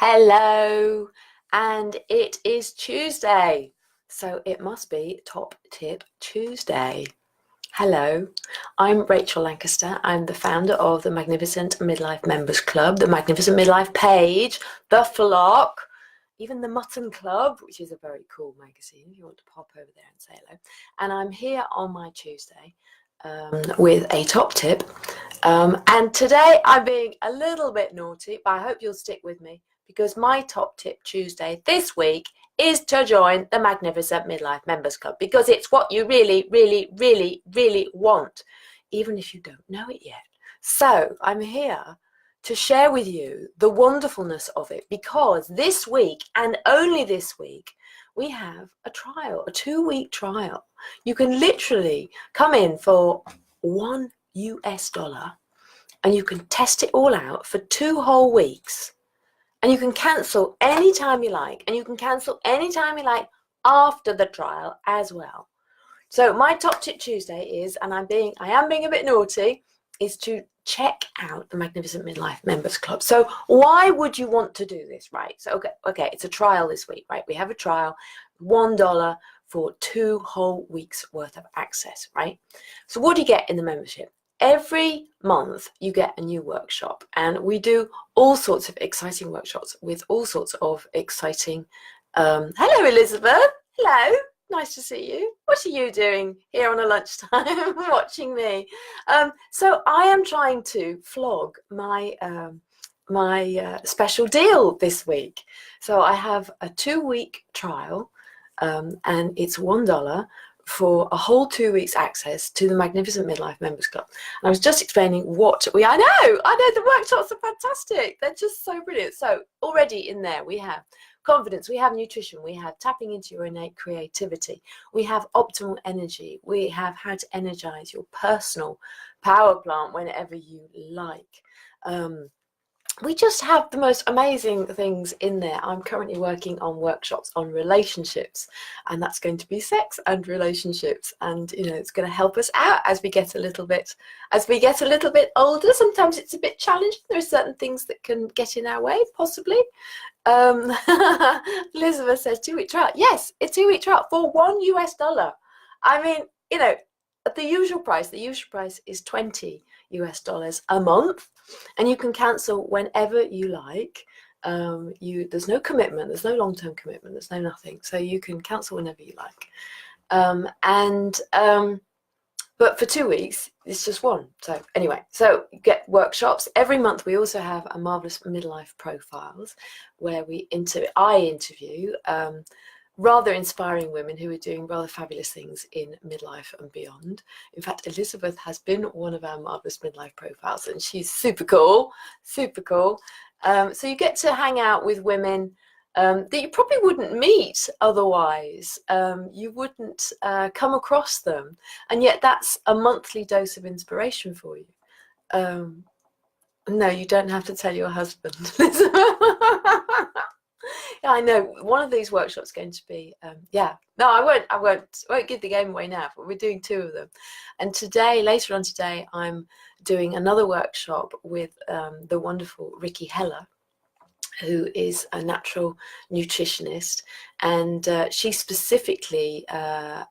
Hello, and it is Tuesday, so it must be Top Tip Tuesday. Hello, I'm Rachel Lancaster. I'm the founder of the Magnificent Midlife Members Club, the Magnificent Midlife page, the Flock, even the Mutton Club, which is a very cool magazine if you want to pop over there and say hello. And I'm here on my Tuesday with a top tip. And today I'm being a little bit naughty, but I hope you'll stick with me because my top tip Tuesday this week is to join the Magnificent Midlife Members Club because it's what you really, really, really, really want, even if you don't know it yet. So I'm here to share with you the wonderfulness of it because this week and only this week, we have a trial, a 2-week trial. You can literally come in for $1 and you can test it all out for 2 whole weeks. And you can cancel anytime you like, and you can cancel anytime you like after the trial as well. So my top tip Tuesday is, and I am being a bit naughty, is to check out the Magnificent Midlife Members Club. So why would you want to do this, right? So okay, it's a trial this week, right? We have a trial, $1 for 2 whole weeks worth of access, right? So what do you get in the membership? Every month you get a new workshop, and we do all sorts of exciting workshops with all sorts of exciting hello Elizabeth, hello, nice to see you. What are you doing here on a lunchtime watching me? So I am trying to flog my special deal this week. So I have a 2-week trial and it's $1 for a whole 2 weeks access to the Magnificent Midlife Members Club. And I was just explaining I know the workshops are fantastic. They're just so brilliant. So already in there we have confidence, we have nutrition, we have tapping into your innate creativity, we have optimal energy, we have how to energize your personal power plant whenever you like. We just have the most amazing things in there. I'm currently working on workshops on relationships, and that's going to be sex and relationships, and it's going to help us out as we get a little bit older. Sometimes it's a bit challenging. There are certain things that can get in our way, possibly. Elizabeth says 2-week trial. Yes, a 2-week trial for $1. I mean, the usual price is $20 a month, and you can cancel whenever you like. There's no commitment, there's no long-term commitment, there's no nothing, so you can cancel whenever you like. But for 2 weeks it's just one. So anyway, so you get workshops every month. We also have a Marvelous Midlife Profiles where I interview rather inspiring women who are doing rather fabulous things in midlife and beyond. In fact, Elizabeth has been one of our Marvelous Midlife Profiles, and she's super cool, super cool. So you get to hang out with women that you probably wouldn't meet otherwise. You wouldn't come across them, and yet that's a monthly dose of inspiration for you. No, you don't have to tell your husband. Yeah, I know. One of these workshops is going to be, no, I won't give the game away now, but we're doing 2 of them. And later on today, I'm doing another workshop with the wonderful Ricky Heller, who is a natural nutritionist, and she specifically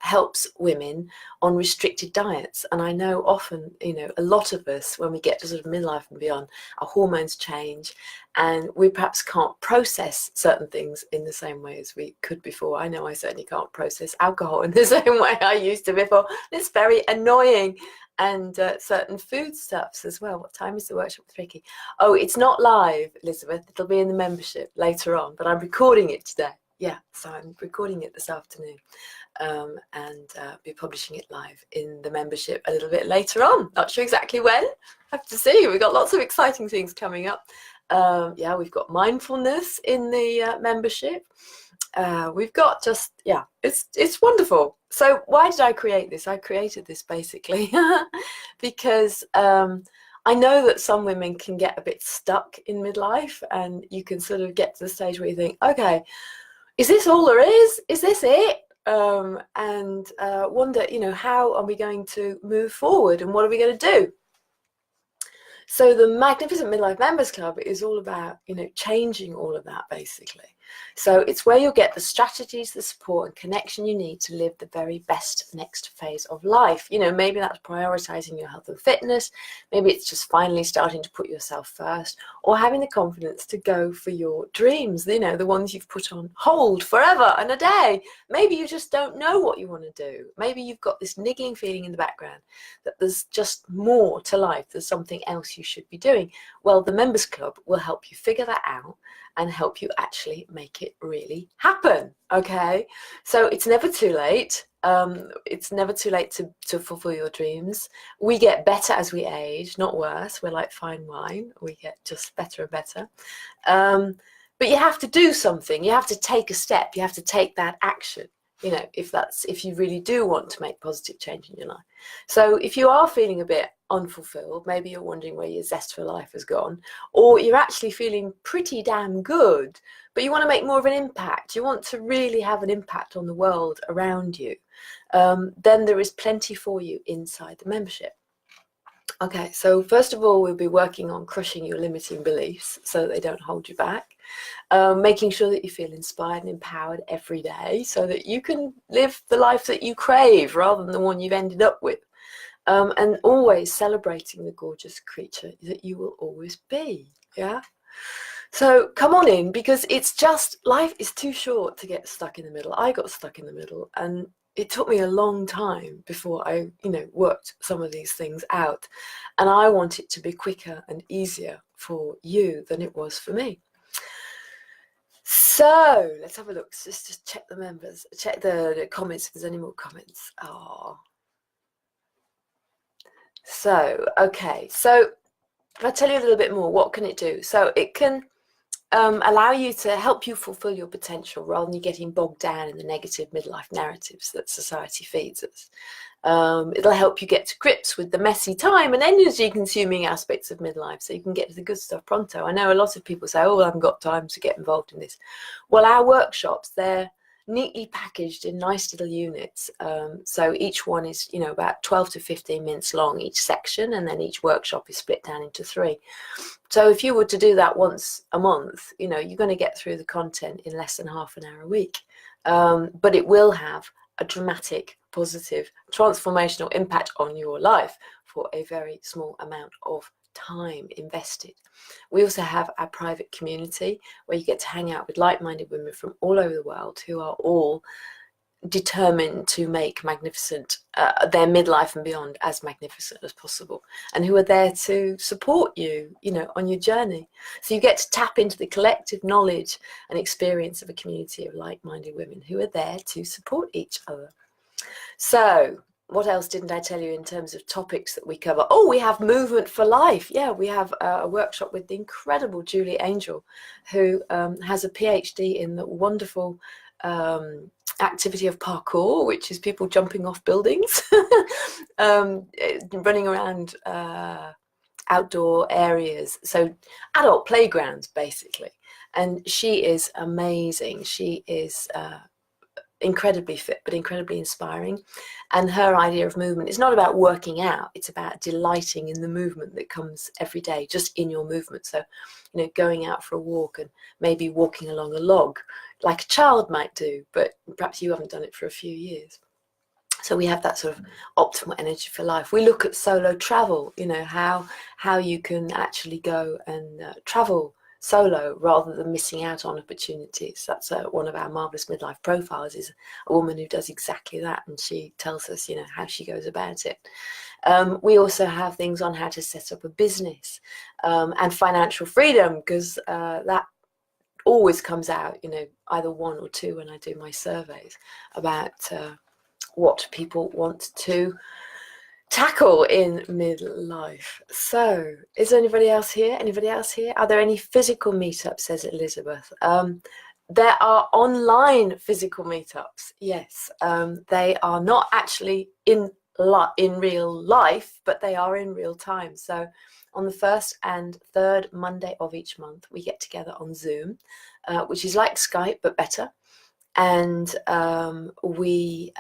helps women on restricted diets. And I know often, a lot of us, when we get to sort of midlife and beyond, our hormones change, and we perhaps can't process certain things in the same way as we could before. I know I certainly can't process alcohol in the same way I used to before. It's very annoying. And certain foodstuffs as well. What time is the workshop with Ricky? Oh, it's not live, Elizabeth. It'll be in the membership later on, but I'm recording it today. Yeah, so I'm recording it this afternoon and be publishing it live in the membership a little bit later on. Not sure exactly when. Have to see. We've got lots of exciting things coming up. We've got mindfulness in the membership. We've got it's wonderful. So why did I create this? I created this basically because I know that some women can get a bit stuck in midlife, and you can sort of get to the stage where you think, okay, is this all there is? Is this it? And wonder, how are we going to move forward, and what are we going to do? So the Magnificent Midlife Members Club is all about, changing all of that basically. So it's where you'll get the strategies, the support and connection you need to live the very best next phase of life. Maybe that's prioritizing your health and fitness. Maybe it's just finally starting to put yourself first, or having the confidence to go for your dreams, the ones you've put on hold forever and a day. Maybe you just don't know what you want to do. Maybe you've got this niggling feeling in the background that there's just more to life. There's something else you should be doing. Well, the Members Club will help you figure that out and help you actually make it really happen. Okay, so it's never too late. It's never too late to fulfill your dreams. We get better as we age, not worse. We're like fine wine. We get just better and better. But you have to do something. You have to take a step. You have to take that action. If you really do want to make positive change in your life. So if you are feeling a bit unfulfilled, maybe you're wondering where your zest for life has gone, or you're actually feeling pretty damn good, but you want to make more of an impact, you want to really have an impact on the world around you, then there is plenty for you inside the membership. Okay, so first of all, we'll be working on crushing your limiting beliefs so that they don't hold you back. Making sure that you feel inspired and empowered every day so that you can live the life that you crave rather than the one you've ended up with. And always celebrating the gorgeous creature that you will always be. Yeah. So come on in, because it's just, life is too short to get stuck in the middle. I got stuck in the middle, and it took me a long time before I, worked some of these things out. And I want it to be quicker and easier for you than it was for me. So let's have a look. Just check the members, check the comments if there's any more comments. So, okay. So if I tell you a little bit more, what can it do? So it can allow you to help you fulfill your potential rather than you getting bogged down in the negative midlife narratives that society feeds us. It'll help you get to grips with the messy time and energy consuming aspects of midlife so you can get to the good stuff pronto. I know a lot of people say, oh, I haven't got time to get involved in this. Well, our workshops, they're neatly packaged in nice little units. So each one is, about 12 to 15 minutes long, each section, and then each workshop is split down into 3. So if you were to do that once a month, you're going to get through the content in less than half an hour a week. But it will have a dramatic, positive, transformational impact on your life for a very small amount of time invested. We also have our private community where you get to hang out with like-minded women from all over the world who are all determined to make magnificent their midlife and beyond as magnificent as possible, and who are there to support you, on your journey. So you get to tap into the collective knowledge and experience of a community of like-minded women who are there to support each other. So what else didn't I tell you in terms of topics that we cover? Oh, we have Movement for Life. Yeah, we have a workshop with the incredible Julie Angel, who has a PhD in the wonderful activity of parkour, which is people jumping off buildings, running around outdoor areas, so adult playgrounds basically. And she is amazing. She is incredibly fit but incredibly inspiring, and her idea of movement is not about working out, it's about delighting in the movement that comes every day, just in your movement. So going out for a walk and maybe walking along a log like a child might do, but perhaps you haven't done it for a few years. So we have that sort of optimal energy for life. We look at solo travel, how you can actually go and travel solo rather than missing out on opportunities. That's one of our Marvelous Midlife Profiles, is a woman who does exactly that, and she tells us how she goes about it. We also have things on how to set up a business and financial freedom, because that always comes out, either 1 or 2 when I do my surveys about what people want to tackle in midlife. So is there anybody else here? Are there any physical meetups, says Elizabeth? There are online physical meetups, yes. They are not actually in real life, but they are in real time. So on the 1st and 3rd Monday of each month, we get together on Zoom, which is like Skype but better. And we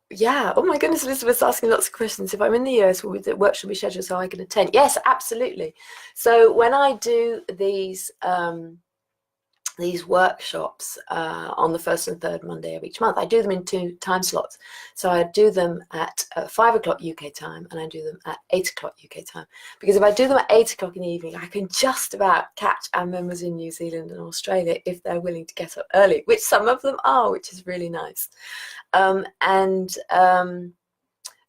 yeah, oh my goodness, Elizabeth's asking lots of questions. If I'm in the US, will the workshop be scheduled so I can attend? Yes, absolutely. So when I do these workshops on the first and third Monday of each month, I do them in 2 time slots. So I do them at 5 o'clock UK time, and I do them at 8 o'clock UK time. Because if I do them at 8 o'clock in the evening, I can just about catch our members in New Zealand and Australia if they're willing to get up early, which some of them are, which is really nice.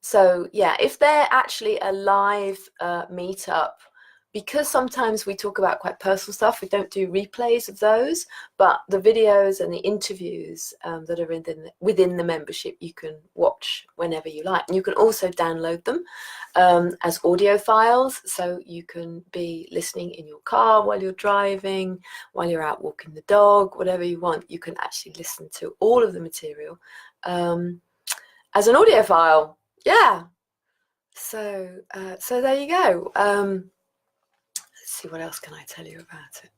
So yeah, if they're actually a live meetup, because sometimes we talk about quite personal stuff, we don't do replays of those, but the videos and the interviews that are within the membership, you can watch whenever you like. And you can also download them as audio files, so you can be listening in your car while you're driving, while you're out walking the dog, whatever you want. You can actually listen to all of the material as an audio file. Yeah. So there you go. Let's see, what else can I tell you about it?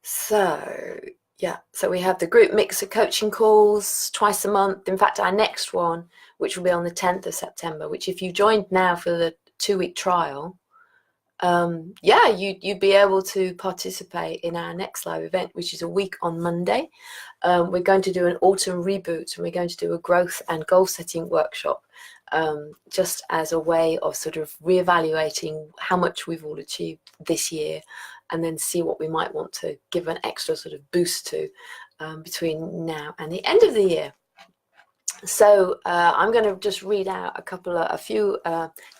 So yeah, so we have the group mixer coaching calls twice a month. In fact, our next one, which will be on the 10th of September, which if you joined now for the 2-week trial, yeah, you'd be able to participate in our next live event, which is a week on Monday. We're going to do an autumn reboot, and we're going to do a growth and goal setting workshop, just as a way of sort of reevaluating how much we've all achieved this year, and then see what we might want to give an extra sort of boost to between now and the end of the year. So I'm going to just read out a few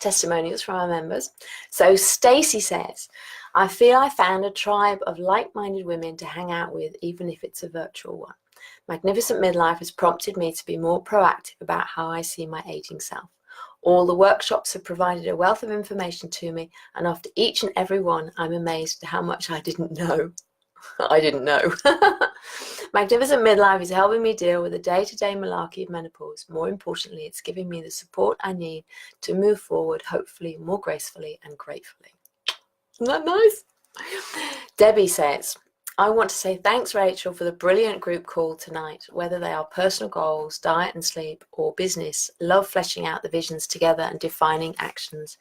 testimonials from our members. So Stacy says, I feel I found a tribe of like-minded women to hang out with, even if it's a virtual one. Magnificent Midlife has prompted me to be more proactive about how I see my aging self. All the workshops have provided a wealth of information to me, and after each and every one, I'm amazed at how much I didn't know. I didn't know. Magnificent Midlife is helping me deal with the day-to-day malarkey of menopause. More importantly, it's giving me the support I need to move forward, hopefully more gracefully and gratefully. Isn't that nice? Debbie says, I want to say thanks, Rachel, for the brilliant group call tonight. Whether they are personal goals, diet and sleep, or business, love fleshing out the visions together and defining actions.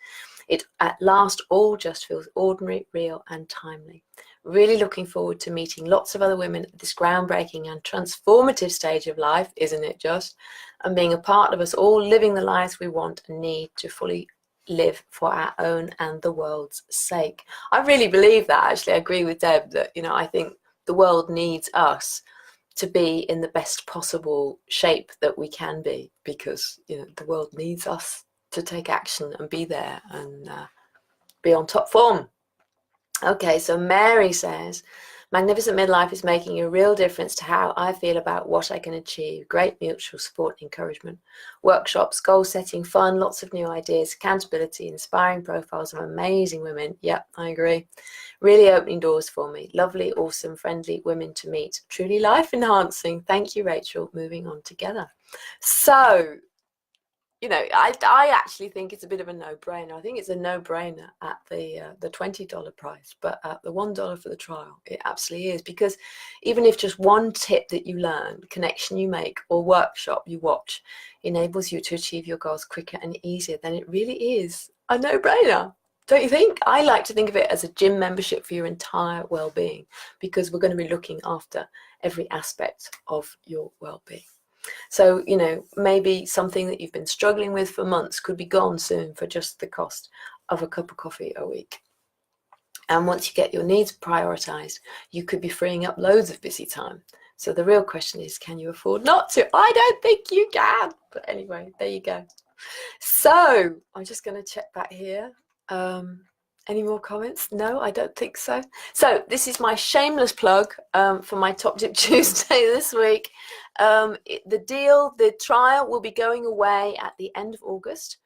It at last all just feels ordinary, real, and timely. Really looking forward to meeting lots of other women at this groundbreaking and transformative stage of life, isn't it just? And being a part of us all living the lives we want and need to fully live for our own and the world's sake. I really believe that, actually. I agree with Deb that, I think the world needs us to be in the best possible shape that we can be, because, the world needs us to take action and be there and be on top form. Okay, so Mary says, Magnificent Midlife is making a real difference to how I feel about what I can achieve. Great mutual support and encouragement. Workshops, goal setting, fun, lots of new ideas, accountability, inspiring profiles of amazing women. Yep, I agree. Really opening doors for me. Lovely, awesome, friendly women to meet. Truly life enhancing. Thank you, Rachel. Moving on together. So, I actually think it's a bit of a no-brainer. I think it's a no-brainer at the $20 price, but at the $1 for the trial, it absolutely is. Because even if just one tip that you learn, connection you make, or workshop you watch enables you to achieve your goals quicker and easier, then it really is a no-brainer. Don't you think? I like to think of it as a gym membership for your entire well-being, because we're going to be looking after every aspect of your well-being. So, maybe something that you've been struggling with for months could be gone soon for just the cost of a cup of coffee a week. And once you get your needs prioritized, you could be freeing up loads of busy time. So the real question is, can you afford not to? I don't think you can. But anyway, there you go. So I'm just going to check back here. Any more comments? No, I don't think so. So this is my shameless plug for my Top Tip Tuesday this week. The trial will be going away at the end of August.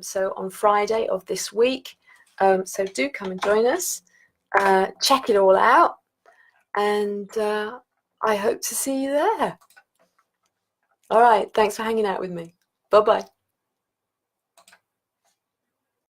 So on Friday of this week. So do come and join us. Check it all out. And I hope to see you there. All right. Thanks for hanging out with me. Bye-bye.